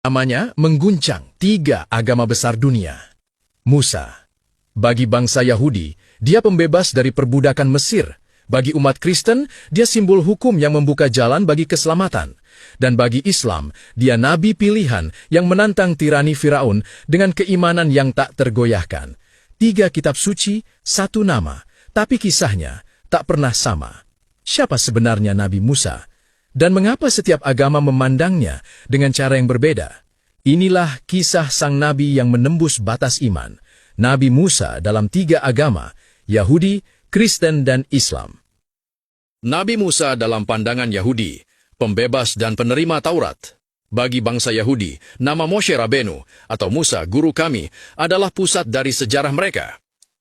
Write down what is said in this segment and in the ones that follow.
namanya mengguncang tiga agama besar dunia. Musa. Bagi bangsa Yahudi, dia pembebas dari perbudakan Mesir. Bagi umat Kristen, dia simbol hukum yang membuka jalan bagi keselamatan. Dan bagi Islam, dia nabi pilihan yang menantang tirani Firaun dengan keimanan yang tak tergoyahkan. Tiga kitab suci, satu nama, tapi kisahnya tak pernah sama. Siapa sebenarnya Nabi Musa? Dan mengapa setiap agama memandangnya dengan cara yang berbeda? Inilah kisah sang nabi yang menembus batas iman. Nabi Musa dalam tiga agama, Yahudi, Kristen, dan Islam. Nabi Musa dalam pandangan Yahudi, pembebas dan penerima Taurat. Bagi bangsa Yahudi, nama Moshe Rabenu atau Musa, guru kami, adalah pusat dari sejarah mereka.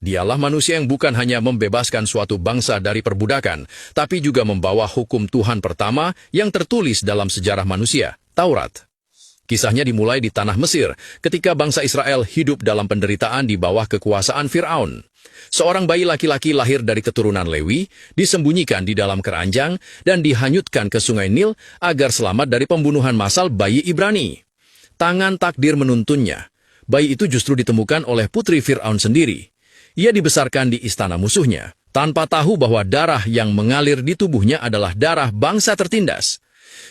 Dialah manusia yang bukan hanya membebaskan suatu bangsa dari perbudakan, tapi juga membawa hukum Tuhan pertama yang tertulis dalam sejarah manusia, Taurat. Kisahnya dimulai di tanah Mesir, ketika bangsa Israel hidup dalam penderitaan di bawah kekuasaan Fir'aun. Seorang bayi laki-laki lahir dari keturunan Lewi, disembunyikan di dalam keranjang dan dihanyutkan ke sungai Nil agar selamat dari pembunuhan massal bayi Ibrani. Tangan takdir menuntunnya. Bayi itu justru ditemukan oleh putri Fir'aun sendiri. Ia dibesarkan di istana musuhnya, tanpa tahu bahwa darah yang mengalir di tubuhnya adalah darah bangsa tertindas.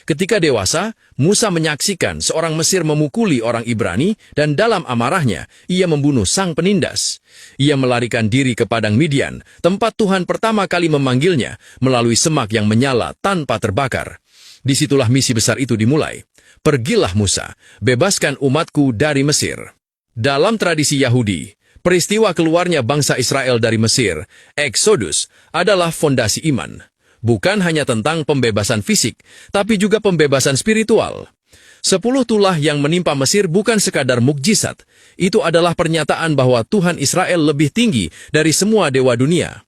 Ketika dewasa, Musa menyaksikan seorang Mesir memukuli orang Ibrani dan dalam amarahnya, ia membunuh sang penindas. Ia melarikan diri ke padang Midian, tempat Tuhan pertama kali memanggilnya melalui semak yang menyala tanpa terbakar. Disitulah misi besar itu dimulai. Pergilah Musa, bebaskan umatku dari Mesir. Dalam tradisi Yahudi, peristiwa keluarnya bangsa Israel dari Mesir, Exodus, adalah fondasi iman. Bukan hanya tentang pembebasan fisik, tapi juga pembebasan spiritual. 10 tulah yang menimpa Mesir bukan sekadar mukjizat. Itu adalah pernyataan bahwa Tuhan Israel lebih tinggi dari semua dewa dunia.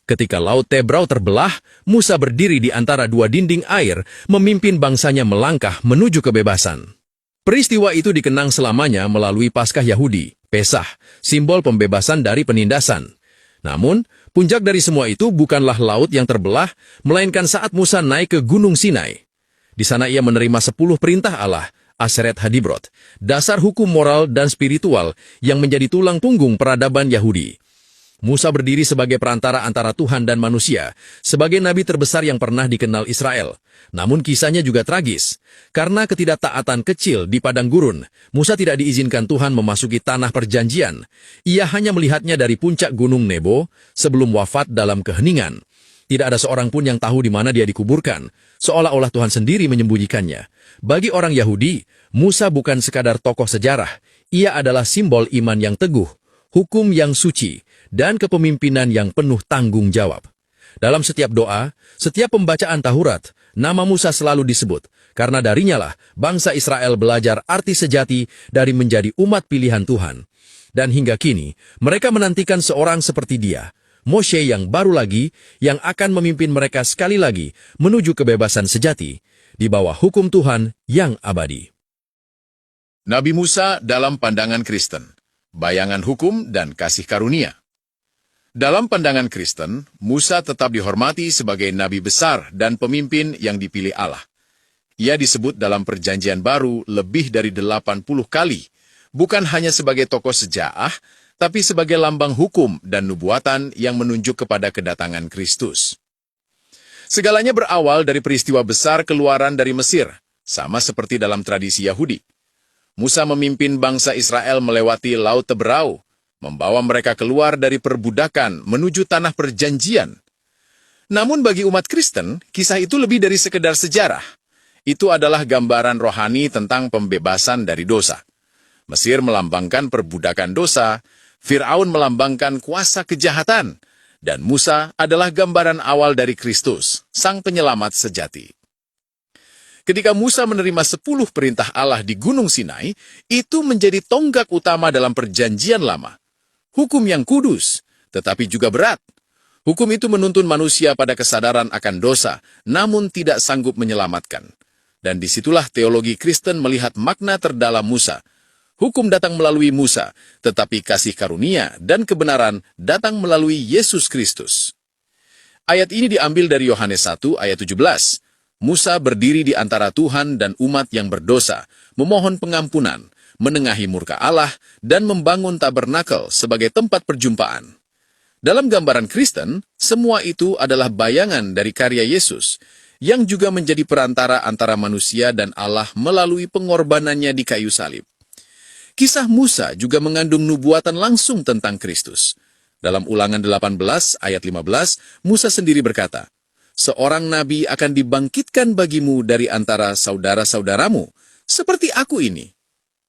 Ketika Laut Tebrau terbelah, Musa berdiri di antara dua dinding air, memimpin bangsanya melangkah menuju kebebasan. Peristiwa itu dikenang selamanya melalui Paskah Yahudi, Pesah, simbol pembebasan dari penindasan. Namun, puncak dari semua itu bukanlah laut yang terbelah, melainkan saat Musa naik ke Gunung Sinai. Di sana ia menerima 10 perintah Allah, Aseret Hadibrot, dasar hukum moral dan spiritual yang menjadi tulang punggung peradaban Yahudi. Musa berdiri sebagai perantara antara Tuhan dan manusia, sebagai nabi terbesar yang pernah dikenal Israel. Namun kisahnya juga tragis. Karena ketidaktaatan kecil di padang gurun, Musa tidak diizinkan Tuhan memasuki tanah perjanjian. Ia hanya melihatnya dari puncak gunung Nebo sebelum wafat dalam keheningan. Tidak ada seorang pun yang tahu di mana dia dikuburkan, seolah-olah Tuhan sendiri menyembunyikannya. Bagi orang Yahudi, Musa bukan sekadar tokoh sejarah. Ia adalah simbol iman yang teguh, hukum yang suci, dan kepemimpinan yang penuh tanggung jawab. Dalam setiap doa, setiap pembacaan Taurat, nama Musa selalu disebut, karena darinya lah bangsa Israel belajar arti sejati dari menjadi umat pilihan Tuhan. Dan hingga kini, mereka menantikan seorang seperti dia, Moshe yang baru lagi, yang akan memimpin mereka sekali lagi menuju kebebasan sejati, di bawah hukum Tuhan yang abadi. Nabi Musa dalam pandangan Kristen, bayangan hukum dan kasih karunia. Dalam pandangan Kristen, Musa tetap dihormati sebagai nabi besar dan pemimpin yang dipilih Allah. Ia disebut dalam Perjanjian Baru lebih dari 80 kali, bukan hanya sebagai tokoh sejarah, tapi sebagai lambang hukum dan nubuatan yang menunjuk kepada kedatangan Kristus. Segalanya berawal dari peristiwa besar keluaran dari Mesir, sama seperti dalam tradisi Yahudi. Musa memimpin bangsa Israel melewati Laut Tebrau, membawa mereka keluar dari perbudakan menuju tanah perjanjian. Namun bagi umat Kristen, kisah itu lebih dari sekedar sejarah. Itu adalah gambaran rohani tentang pembebasan dari dosa. Mesir melambangkan perbudakan dosa, Fir'aun melambangkan kuasa kejahatan, dan Musa adalah gambaran awal dari Kristus, sang penyelamat sejati. Ketika Musa menerima 10 perintah Allah di Gunung Sinai, itu menjadi tonggak utama dalam perjanjian lama. Hukum yang kudus, tetapi juga berat. Hukum itu menuntun manusia pada kesadaran akan dosa, namun tidak sanggup menyelamatkan. Dan disitulah teologi Kristen melihat makna terdalam Musa. Hukum datang melalui Musa, tetapi kasih karunia dan kebenaran datang melalui Yesus Kristus. Ayat ini diambil dari Yohanes 1 ayat 17. Musa berdiri di antara Tuhan dan umat yang berdosa, memohon pengampunan, menengahi murka Allah, dan membangun tabernakel sebagai tempat perjumpaan. Dalam gambaran Kristen, semua itu adalah bayangan dari karya Yesus, yang juga menjadi perantara antara manusia dan Allah melalui pengorbanannya di kayu salib. Kisah Musa juga mengandung nubuatan langsung tentang Kristus. Dalam Ulangan 18 ayat 15, Musa sendiri berkata, "Seorang nabi akan dibangkitkan bagimu dari antara saudara-saudaramu, seperti aku ini."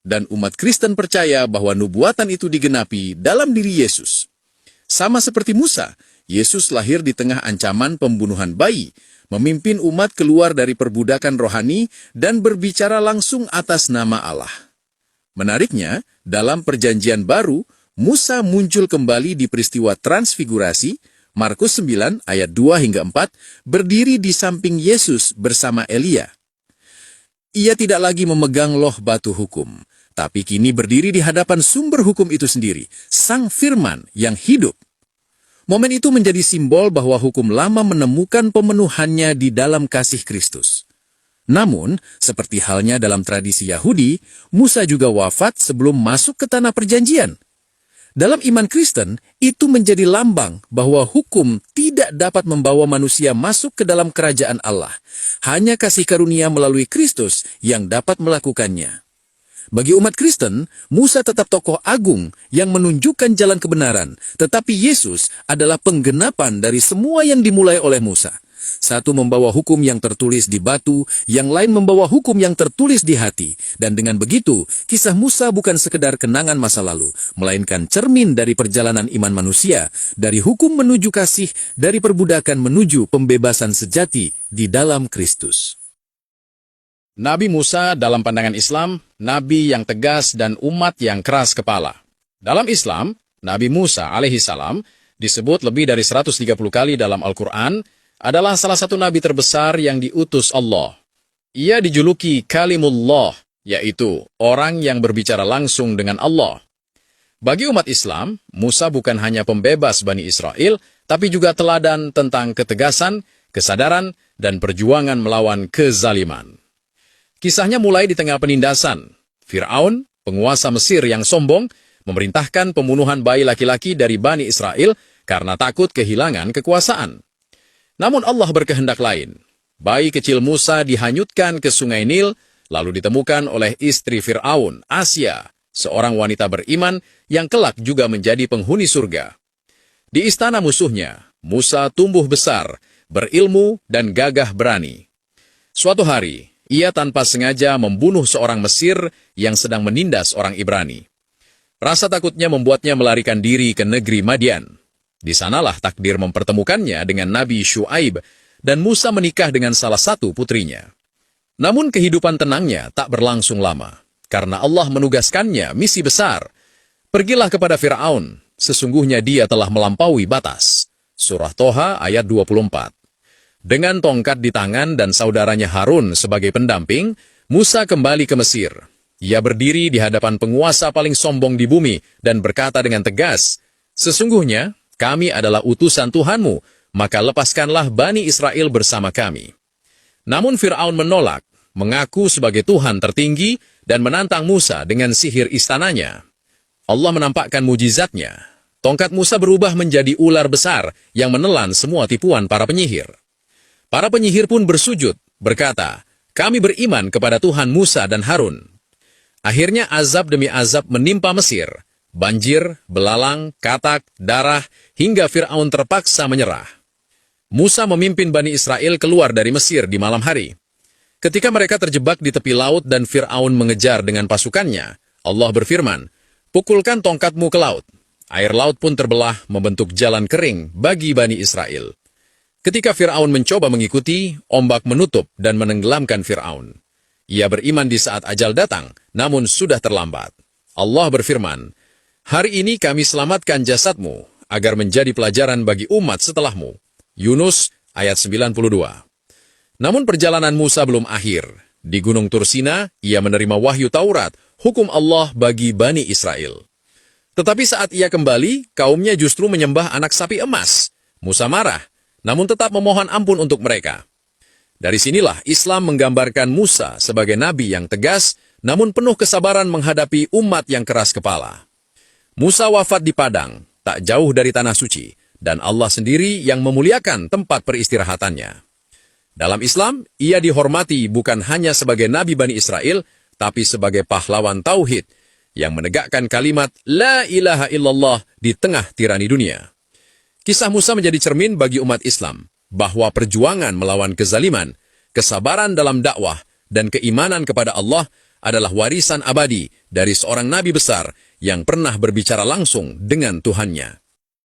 Dan umat Kristen percaya bahwa nubuatan itu digenapi dalam diri Yesus. Sama seperti Musa, Yesus lahir di tengah ancaman pembunuhan bayi, memimpin umat keluar dari perbudakan rohani, dan berbicara langsung atas nama Allah. Menariknya, dalam Perjanjian Baru, Musa muncul kembali di peristiwa transfigurasi, Markus 9 ayat 2 hingga 4, berdiri di samping Yesus bersama Elia. Ia tidak lagi memegang loh batu hukum, tapi kini berdiri di hadapan sumber hukum itu sendiri, Sang Firman yang hidup. Momen itu menjadi simbol bahwa hukum lama menemukan pemenuhannya di dalam kasih Kristus. Namun, seperti halnya dalam tradisi Yahudi, Musa juga wafat sebelum masuk ke tanah perjanjian. Dalam iman Kristen, itu menjadi lambang bahwa hukum tidak dapat membawa manusia masuk ke dalam kerajaan Allah. Hanya kasih karunia melalui Kristus yang dapat melakukannya. Bagi umat Kristen, Musa tetap tokoh agung yang menunjukkan jalan kebenaran, tetapi Yesus adalah penggenapan dari semua yang dimulai oleh Musa. Satu membawa hukum yang tertulis di batu, yang lain membawa hukum yang tertulis di hati. Dan dengan begitu, kisah Musa bukan sekedar kenangan masa lalu, melainkan cermin dari perjalanan iman manusia, dari hukum menuju kasih, dari perbudakan menuju pembebasan sejati di dalam Kristus. Nabi Musa dalam pandangan Islam, nabi yang tegas dan umat yang keras kepala. Dalam Islam, Nabi Musa alaihissalam disebut lebih dari 130 kali dalam Al-Quran, adalah salah satu nabi terbesar yang diutus Allah. Ia dijuluki Kalimullah, yaitu orang yang berbicara langsung dengan Allah. Bagi umat Islam, Musa bukan hanya pembebas Bani Israel, tapi juga teladan tentang ketegasan, kesadaran, dan perjuangan melawan kezaliman. Kisahnya mulai di tengah penindasan. Fir'aun, penguasa Mesir yang sombong, memerintahkan pembunuhan bayi laki-laki dari Bani Israel karena takut kehilangan kekuasaan. Namun Allah berkehendak lain. Bayi kecil Musa dihanyutkan ke sungai Nil, lalu ditemukan oleh istri Fir'aun, Asia, seorang wanita beriman yang kelak juga menjadi penghuni surga. Di istana musuhnya, Musa tumbuh besar, berilmu dan gagah berani. Suatu hari, ia tanpa sengaja membunuh seorang Mesir yang sedang menindas orang Ibrani. Rasa takutnya membuatnya melarikan diri ke negeri Madian. Di sanalah takdir mempertemukannya dengan Nabi Syuaib, dan Musa menikah dengan salah satu putrinya. Namun kehidupan tenangnya tak berlangsung lama, karena Allah menugaskannya misi besar. Pergilah kepada Fir'aun, sesungguhnya dia telah melampaui batas. Surah Toha ayat 24. Dengan tongkat di tangan dan saudaranya Harun sebagai pendamping, Musa kembali ke Mesir. Ia berdiri di hadapan penguasa paling sombong di bumi dan berkata dengan tegas, "Sesungguhnya, kami adalah utusan Tuhanmu, maka lepaskanlah Bani Israel bersama kami." Namun Fir'aun menolak, mengaku sebagai Tuhan tertinggi, dan menantang Musa dengan sihir istananya. Allah menampakkan mujizatnya. Tongkat Musa berubah menjadi ular besar yang menelan semua tipuan para penyihir. Para penyihir pun bersujud, berkata, "Kami beriman kepada Tuhan Musa dan Harun." Akhirnya azab demi azab menimpa Mesir. Banjir, belalang, katak, darah, hingga Fir'aun terpaksa menyerah. Musa memimpin Bani Israel keluar dari Mesir di malam hari. Ketika mereka terjebak di tepi laut dan Fir'aun mengejar dengan pasukannya, Allah berfirman, "Pukulkan tongkatmu ke laut." Air laut pun terbelah membentuk jalan kering bagi Bani Israel. Ketika Fir'aun mencoba mengikuti, ombak menutup dan menenggelamkan Fir'aun. Ia beriman di saat ajal datang, namun sudah terlambat. Allah berfirman, "Hari ini kami selamatkan jasadmu, agar menjadi pelajaran bagi umat setelahmu." Yunus ayat 92. Namun perjalanan Musa belum akhir. Di Gunung Tursina, ia menerima wahyu Taurat, hukum Allah bagi Bani Israel. Tetapi saat ia kembali, kaumnya justru menyembah anak sapi emas. Musa marah, namun tetap memohon ampun untuk mereka. Dari sinilah Islam menggambarkan Musa sebagai nabi yang tegas namun penuh kesabaran menghadapi umat yang keras kepala. Musa wafat di padang, tak jauh dari tanah suci, dan Allah sendiri yang memuliakan tempat peristirahatannya. Dalam Islam, ia dihormati bukan hanya sebagai Nabi Bani Israel, tapi sebagai pahlawan tauhid yang menegakkan kalimat La ilaha illallah di tengah tirani dunia. Kisah Musa menjadi cermin bagi umat Islam, bahwa perjuangan melawan kezaliman, kesabaran dalam dakwah, dan keimanan kepada Allah adalah warisan abadi dari seorang nabi besar yang pernah berbicara langsung dengan Tuhannya.